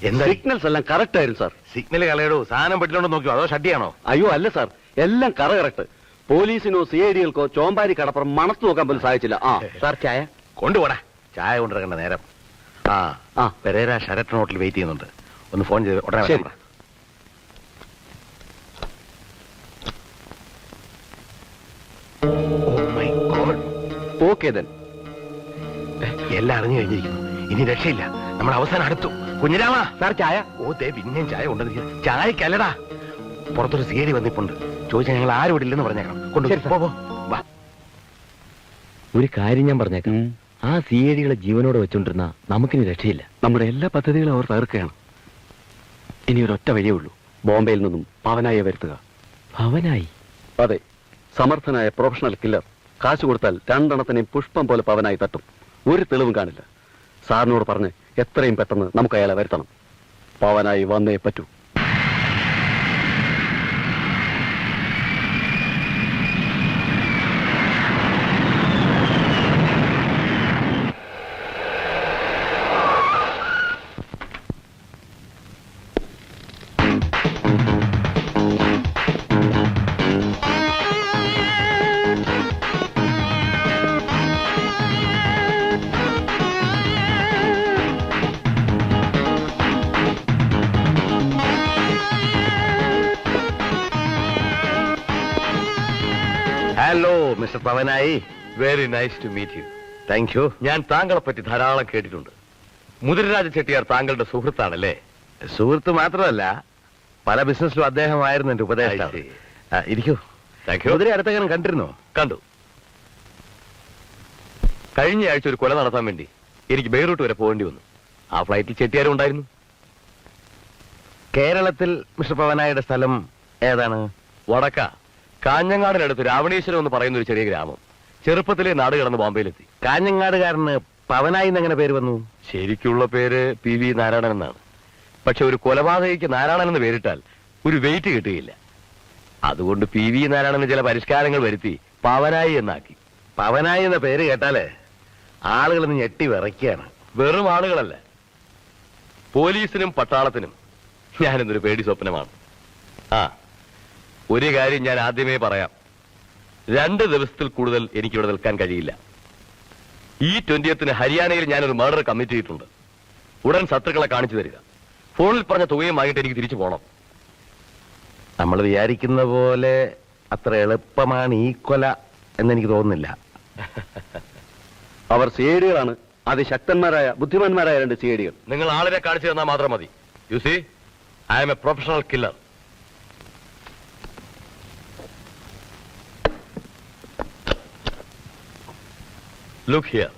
എന്താ സിഗ്നൽസ് എല്ലാം കറക്റ്റ് ആയിരുന്നു സാർ. സിഗ്നൽ കളയടോ, സാധനം പെട്ടിട്ടുണ്ടോ നോക്കിയോ, അതോ ഷട്ടിയാണോ? അയ്യോ അല്ല സാർ, എല്ലാം കറക്റ്റ്. പോലീസിനോ CID-കൾക്കോ ചോമ്പാരി കടപ്പുറം മണത്തു നോക്കാൻ പോലും സാധിച്ചില്ല. സാർ ചായ കൊണ്ടുപോടാ, ചായ കൊണ്ടിറങ്ങേണ്ട നേരം. പെരേര ഷരട്ടൺ ഹോട്ടലിൽ വെയിറ്റ് ചെയ്യുന്നുണ്ട്, ഒന്ന് ഫോൺ ചെയ്ത് ഉടനെ ശരി. വരാം. Oh my God. Okay then. എല്ലാം അറിഞ്ഞു കഴിഞ്ഞിരിക്കുന്നു, ഇനി രക്ഷയില്ല, നമ്മൾ അവസാനം അടുത്തു. കുഞ്ഞിരാമ സാർ ചായ. ഓ ദേ പിന്നെയും ചായ കൊണ്ടുവന്നിരിക്കുന്നു. ചായക്കല്ലടാ, പുറത്തൊരു CID വന്നിപ്പുണ്ട്. ചോദിച്ചാൽ ഞങ്ങൾ ആരും ഇവിടെ ഇല്ലെന്ന് പറഞ്ഞേക്കണം. കൊണ്ടുപോ. ഒരു കാര്യം ഞാൻ പറഞ്ഞേക്കാം, ആ CID-കളെ ജീവനോടെ വെച്ചോണ്ടിരുന്ന നമുക്കിനി രക്ഷയില്ല. നമ്മുടെ എല്ലാ പദ്ധതികളും അവർ തകർക്കുകയാണ്. ഇനി ഒരൊറ്റ വഴിയേ ഉള്ളൂ, ബോംബെയിൽ നിന്നും പവനായെ വരുത്തുക. ഭവനായി? അതെ, സമർത്ഥനായ പ്രൊഫഷണൽ കില്ലർ. കാശ് കൊടുത്താൽ രണ്ടെണ്ണത്തിനെയും പുഷ്പം പോലെ പവനായി തട്ടും. ഒരു തെളിവും കാണില്ല. സാറിനോട് പറഞ്ഞ് എത്രയും പെട്ടെന്ന് നമുക്ക് അയാളെ വരുത്തണം. പവനായി വന്നേ പറ്റൂ. Hello mister Pavanayi. Very nice to meet you. Thank you. ഞാൻ താങ്കളെ പറ്റി ധാരാളം കേട്ടിട്ടുണ്ട്. മുതിരരാജ ചെട്ടിയാർ താങ്കളുടെ സുഹൃത്താണല്ലേ? സുഹൃത്ത് മാത്രമല്ല, പല ബിസിനസ്സിലും അദ്ദേഹമായിരുന്നു എന്റെ ഉപദേശം. ഇരിക്കൂ. Thank you. കുതിര അടുത്തെങ്ങനെ കണ്ടിരുന്നോ? കണ്ടു. കഴിഞ്ഞ ആഴ്ച ഒരു കൊല നടത്താൻ വേണ്ടി എനിക്ക് ബെയ്റൂട്ട് വരെ പോകേണ്ടി വന്നു. ആ ഫ്ലൈറ്റിൽ ചെട്ടിയാരും ഉണ്ടായിരുന്നു. കേരളത്തിൽ മിസ്റ്റർ പവനായുടെ സ്ഥലം ഏതാണ്? വടക്ക കാഞ്ഞങ്ങാടിനടുത്ത് രാവണീശ്വരം എന്ന് പറയുന്ന ഒരു ചെറിയ ഗ്രാമം. ചെറുപ്പത്തിലെ നാട് കടന്ന് ബോംബെയിലെത്തി. കാഞ്ഞങ്ങാടുകാരന് പവനായി എന്നെങ്ങനെ പേര് വന്നു? ശരിക്കുള്ള പേര് PV നാരായണൻ എന്നാണ്. പക്ഷെ ഒരു കൊലപാതകയ്ക്ക് നാരായണൻ എന്ന് പേരിട്ടാൽ ഒരു വെയിറ്റ് കിട്ടുകയില്ല. അതുകൊണ്ട് PV നാരായണന് ചില പരിഷ്കാരങ്ങൾ വരുത്തി പവനായി എന്നാക്കി. പവനായി എന്ന പേര് കേട്ടാല് ആളുകൾ ഞെട്ടി വിറയ്ക്കുകയാണ്. വെറും ആളുകളല്ല, പോലീസിനും പട്ടാളത്തിനും ഞാനിന്നൊരു പേടി സ്വപ്നമാണ്. ഒരു കാര്യം ഞാൻ ആദ്യമേ പറയാം, 2 ദിവസത്തിൽ കൂടുതൽ എനിക്കിവിടെ നിൽക്കാൻ കഴിയില്ല. ഈ 20th ഹരിയാനയിൽ ഞാനൊരു മർഡർ കമ്മിറ്റ് ചെയ്തിട്ടുണ്ട്. ഉടൻ ശത്രുക്കളെ കാണിച്ചു തരിക. ഫോണിൽ പറഞ്ഞ തുകയും വാങ്ങിയിട്ട് എനിക്ക് തിരിച്ചു പോകണം. നമ്മൾ വിചാരിക്കുന്ന പോലെ അത്ര എളുപ്പമാണ് ഈ കൊല എന്നെനിക്ക് തോന്നുന്നില്ല. അവർ CID-കളാണ്, അതിശക്തന്മാരായ ബുദ്ധിമാന്മാരായ 2 CID-കൾ. നിങ്ങൾ ആളിനെ കാണിച്ചു തന്നാൽ മാത്രം മതി. You see, I am a professional killer. Look here.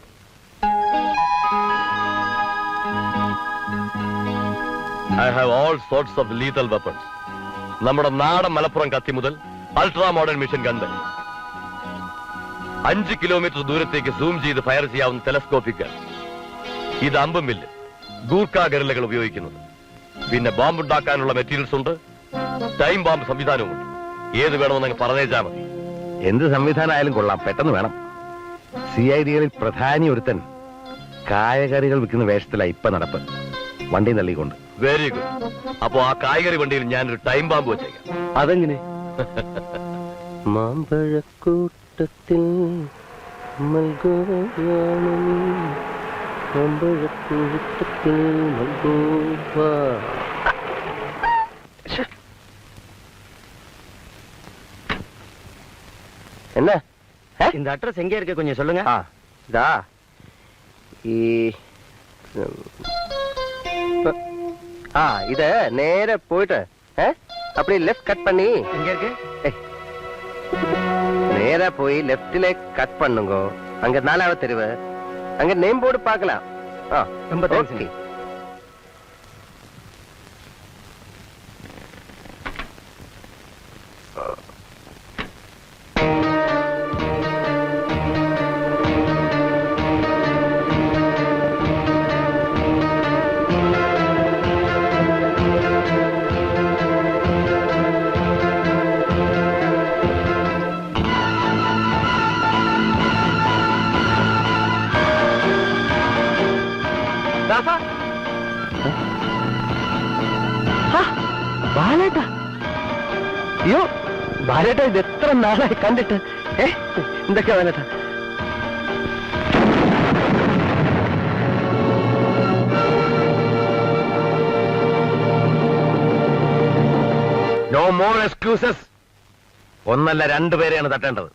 I have all sorts of lethal weapons. നമ്മുടെ നാടൻ മലപ്പുറം കത്തി മുതൽ അൾട്രാ മോഡേൺ മിഷൻ ഗണ്ട്, 5 കിലോമീറ്റർ ദൂരത്തേക്ക് സൂം ചെയ്ത് ഫയർ ചെയ്യാവുന്ന ടെലസ്കോപ്പിക് ഗൺ, ഇത് അമ്പും മില്ല് ഗൂർഖ ഗറില്ലകൾ ഉപയോഗിക്കുന്നത്. പിന്നെ ബോംബ് ഉണ്ടാക്കാനുള്ള മെറ്റീരിയൽസ് ഉണ്ട്, ടൈം ബോംബ് സംവിധാനവുമുണ്ട്. ഏത് വേണമെന്ന് പറഞ്ഞേച്ചാ മതി. എന്ത് സംവിധാനമായാലും കൊള്ളാം, പെട്ടെന്ന് വേണം. CID-കളിൽ പ്രധാനി ഒരുത്തൻ കായകറികൾ വിൽക്കുന്ന വേഷത്തിലായി ഇപ്പൊ നടപ്പ്. വണ്ടി തള്ളിക്കൊണ്ട്. Very good. അപ്പോ ആ കായ്കറി വണ്ടിയിൽ ഞാനൊരു ടൈം ബോംബ് വെച്ചേക്കാം. അതെങ്ങനെ? മാമ്പഴക്കൂട്ടത്തിൽ என்ன இந்த அட்ரஸ் எங்க இருக்கு கொஞ்சம் சொல்லுங்க. இதா இத நேர போயிட்டு அப்படி லெஃப்ட் கட் பண்ணி எங்க இருக்கு? நேரா போய் லெஃப்ட்ல கட் பண்ணுங்க. அங்க 4வது தெருவு, அங்க நேம் போர்டு பார்க்கலாம். ரொம்ப தேங்க்ஸ். ബാലേട്ട, അയ്യോ ബാലേട്ട, ഇത് എത്ര നാളായി കണ്ടിട്ട്. എന്തൊക്കെയാ ബാലേട്ട? No more excuses. ഒന്നല്ല രണ്ടുപേരെയാണ് തട്ടേണ്ടത്,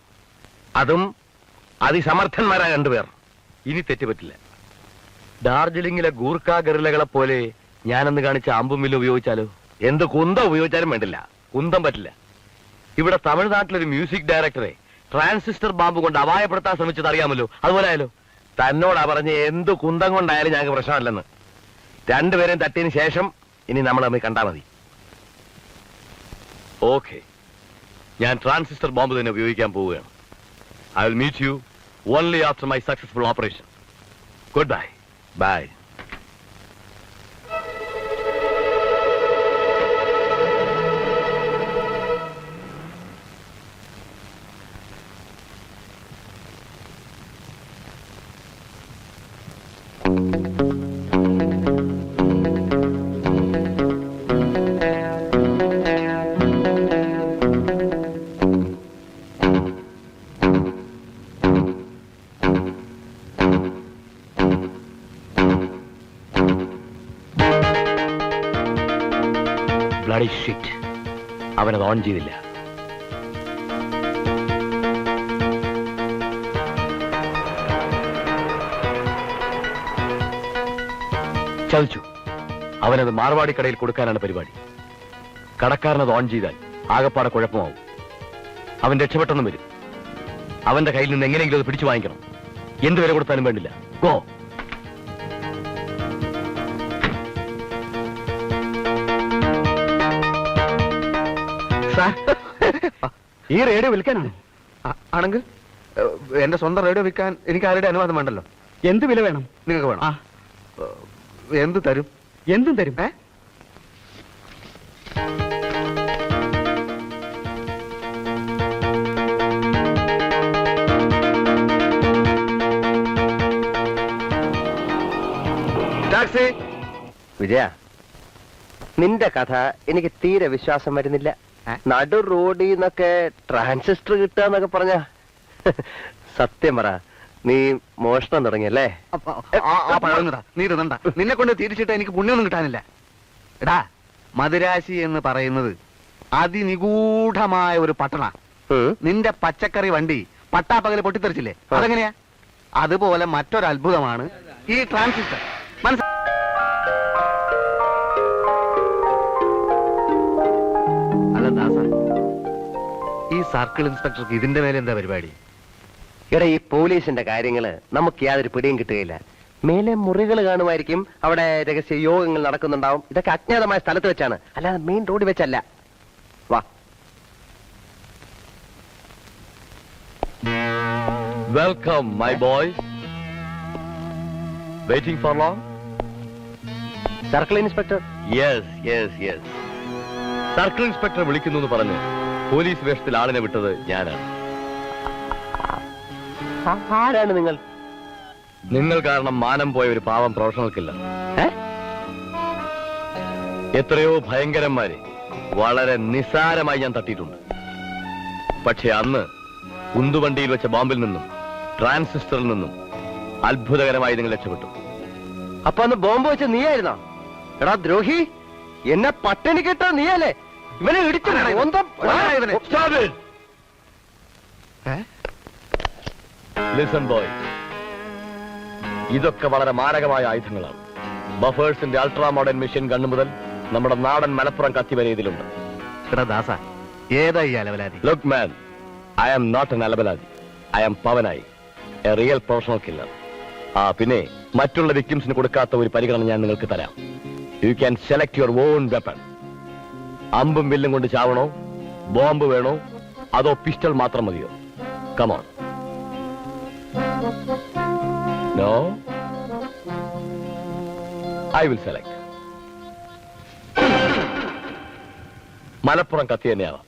അതും അതിസമർത്ഥന്മാരായ രണ്ടുപേർ. ഇനി തെറ്റുപറ്റില്ല. ഡാർജിലിംഗിലെ ഗൂർഖ ഗറിലകളെ പോലെ ഞാനന്ന് കാണിച്ച അമ്പും വില്ലും ഉപയോഗിച്ചാലോ? എന്ത് കുന്തം ഉപയോഗിച്ചാലും വേണ്ടില്ല. കുന്തം പറ്റില്ല. ഇവിടെ തമിഴ്നാട്ടിലൊരു മ്യൂസിക് ഡയറക്ടറെ ട്രാൻസിസ്റ്റർ ബാമ്പ് കൊണ്ട് അപായപ്പെടുത്താൻ ശ്രമിച്ചത് അറിയാമല്ലോ. അതുപോലെ ആയാലോ? തന്നോടാ പറഞ്ഞ് എന്ത് കുന്തം കൊണ്ടായാലും ഞങ്ങൾക്ക് പ്രശ്നമല്ലെന്ന്. രണ്ടുപേരെയും തട്ടിയതിന് ശേഷം ഇനി നമ്മൾ തമ്മിൽ കണ്ടാൽ മതി. ഓക്കെ, ഞാൻ ട്രാൻസിസ്റ്റർ ബോംബ് തന്നെ ഉപയോഗിക്കാൻ പോവുകയാണ്. I will meet you only after my successful operation. Good bye. Bye. Bloody shit, അവനത് ഓൺ ചെയ്തില്ല. ചതിച്ചു. അവനത് മാർവാടി കടയിൽ കൊടുക്കാനാണ് പരിപാടി. കടക്കാരനത് ഓൺ ചെയ്താൽ ആകപ്പാടെ കുഴപ്പമാവും. അവൻ രക്ഷപ്പെട്ടെന്നും വരും. അവന്റെ കയ്യിൽ നിന്ന് എങ്ങനെയെങ്കിലും അത് പിടിച്ചു വാങ്ങിക്കണം. എന്ത് വില കൊടുത്താലും വേണ്ടില്ല. ഗോ. ഈ റേഡിയോ വിൽക്കാനാണ് ആണെങ്കിൽ എന്റെ സ്വന്തം റേഡിയോ വിൽക്കാൻ എനിക്ക് ആരുടെ അനുവാദം വേണ്ടല്ലോ. എന്ത് വില വേണം നിങ്ങൾക്ക് വേണം? എന്ത് തരും? എന്തും തരും. ടാക്സി. വിജയ, നിന്റെ കഥ എനിക്ക് തീരെ വിശ്വാസം വരുന്നില്ല. നടു റോഡിൽ നിന്നൊക്കെ ട്രാൻസിസ്റ്റർ കിട്ടുക എന്നൊക്കെ പറഞ്ഞ സത്യം പറ, നീ മോഷണം തുടങ്ങിയല്ലേ? നീ ഇരുന്നണ്ട, നിന്നെ കൊണ്ട് തിരിച്ചിട്ട് എനിക്ക് പുണ്യൊന്നും കിട്ടാനില്ല. എടാ, മദിരാശി എന്ന് പറയുന്നത് അതിനിഗൂഢമായ ഒരു പട്ടണ. നിന്റെ പച്ചക്കറി വണ്ടി പട്ടാപ്പകല് പൊട്ടിത്തെറിച്ചില്ലേ, അതെങ്ങനെയാ? അതുപോലെ മറ്റൊരു അത്ഭുതമാണ് ഈ ട്രാൻസിസ്റ്റർ. അല്ല ദാസ, ഈ സർക്കിൾ ഇൻസ്പെക്ടർക്ക് ഇതിന്റെ മേലെ എന്താ പരിപാടി? എടാ, ഈ പോലീസിന്റെ കാര്യങ്ങള് നമുക്ക് യാതൊരു പിടിയും കിട്ടുകയില്ല. മേലെ മുറികൾ കാണുമായിരിക്കും, അവിടെ രഹസ്യ യോഗങ്ങൾ നടക്കുന്നുണ്ടാവും. ഇതൊക്കെ അജ്ഞാതമായ സ്ഥലത്ത് വെച്ചാണ്, അല്ലാതെ മെയിൻ റോഡ് വെച്ചല്ല. വാ. Welcome my boys. Waiting for long? Circle inspector? Yes yes yes. Circle inspector വിളിക്കുന്നു എന്ന് പറഞ്ഞ് പോലീസ് വേഷത്തിൽ ആളിനെ വിട്ടത് ഞാനാണ്. ആരാണ് നിങ്ങൾ? നിങ്ങൾ കാരണം മാനം പോയ ഒരു പാവം പ്രൊഫഷണൽ കില്ലർ. എത്രയോ ഭയങ്കരന്മാരെ വളരെ നിസ്സാരമായി ഞാൻ തട്ടിയിട്ടുണ്ട്. പക്ഷെ അന്ന് ഉന്തുവണ്ടിയിൽ വെച്ച ബോംബിൽ നിന്നും ട്രാൻസിസ്റ്ററിൽ നിന്നും അത്ഭുതകരമായി നിങ്ങൾ രക്ഷപ്പെട്ടു. അപ്പൊ അന്ന് ബോംബ് വെച്ച നീയായിരുന്നോ? എടാ ദ്രോഹി, എന്നെ പട്ടിണി കിട്ടാ നീയല്ലേ? ഇവനെ ഇടിച്ചു. ലിസൺ ബോയ്, ഇതൊക്കെ വളരെ മാരകമായ ആയുധങ്ങളാണ്. ബഫേഴ്സിന്റെ അൾട്രാ മോഡേൺ മെഷീൻ ഗണ്ണ് മുതൽ നമ്മുടെ നാടൻ മലപ്പുറം കത്തി വരെ ഇതിലുണ്ട്. എടാ ദാസ, ഏതാ ഈ അലവലാതി? Look man, I am not an അലബലാദി. I am Pavanayi, a real professional killer. പിന്നെ മറ്റുള്ള വിക്ടിംസിന് കൊടുക്കാത്ത ഒരു പരിഗണന ഞാൻ നിങ്ങൾക്ക് തരാം. You can select your own weapon. അമ്പും വില്ലും കൊണ്ട് ചാവണോ, ബോംബ് വേണോ, അതോ പിസ്റ്റൾ മാത്രം മതിയോ? Come on. No, I will select. Malappuram കത്തി തന്നെയാവാം.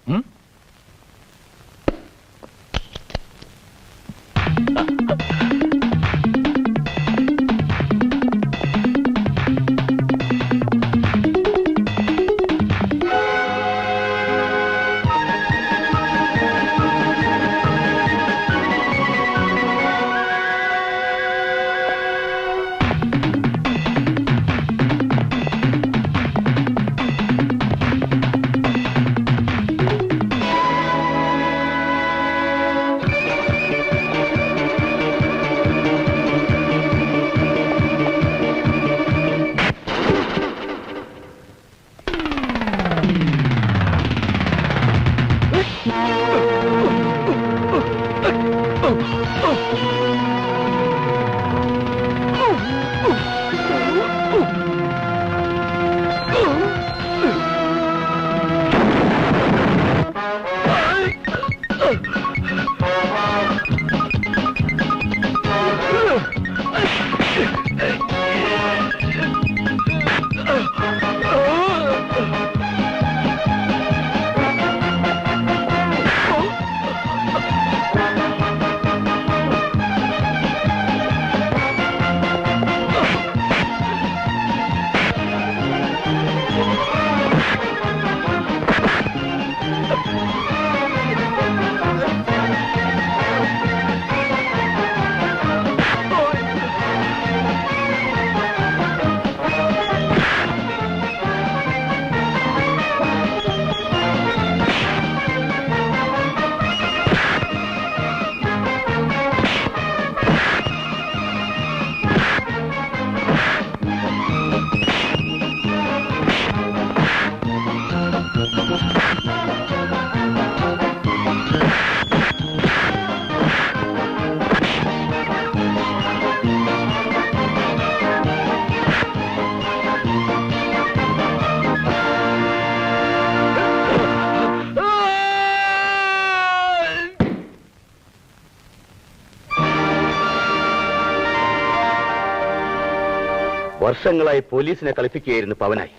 വർഷങ്ങളായി പോലീസിനെ കളിപ്പിക്കുകയായിരുന്നു പവനായി.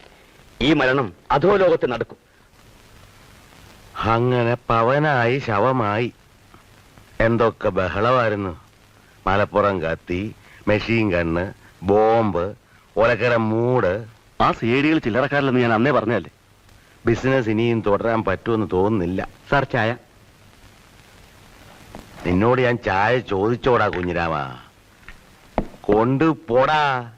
ഈ മരണം അധോലോകത്ത് നടക്കും. അങ്ങനെ പവനായി ശവമായി. എന്തൊക്കെ ബഹളമായിരുന്നു. മലപ്പുറം കത്തി, മെഷീൻ ഗണ്ണ്, ബോംബ്, ഒലക്കര മൂട്. ആ സിഐഡികൾ ചില്ലറക്കാരില്ലെന്ന് ഞാൻ അന്നേ പറഞ്ഞല്ലേ. ബിസിനസ് ഇനിയും തുടരാൻ പറ്റുമെന്ന് തോന്നുന്നില്ല. സാർ ചായ. നിന്നോട് ഞാൻ ചായ ചോദിച്ചോടാ കുഞ്ഞിരാമ. കൊണ്ടുപോടാ.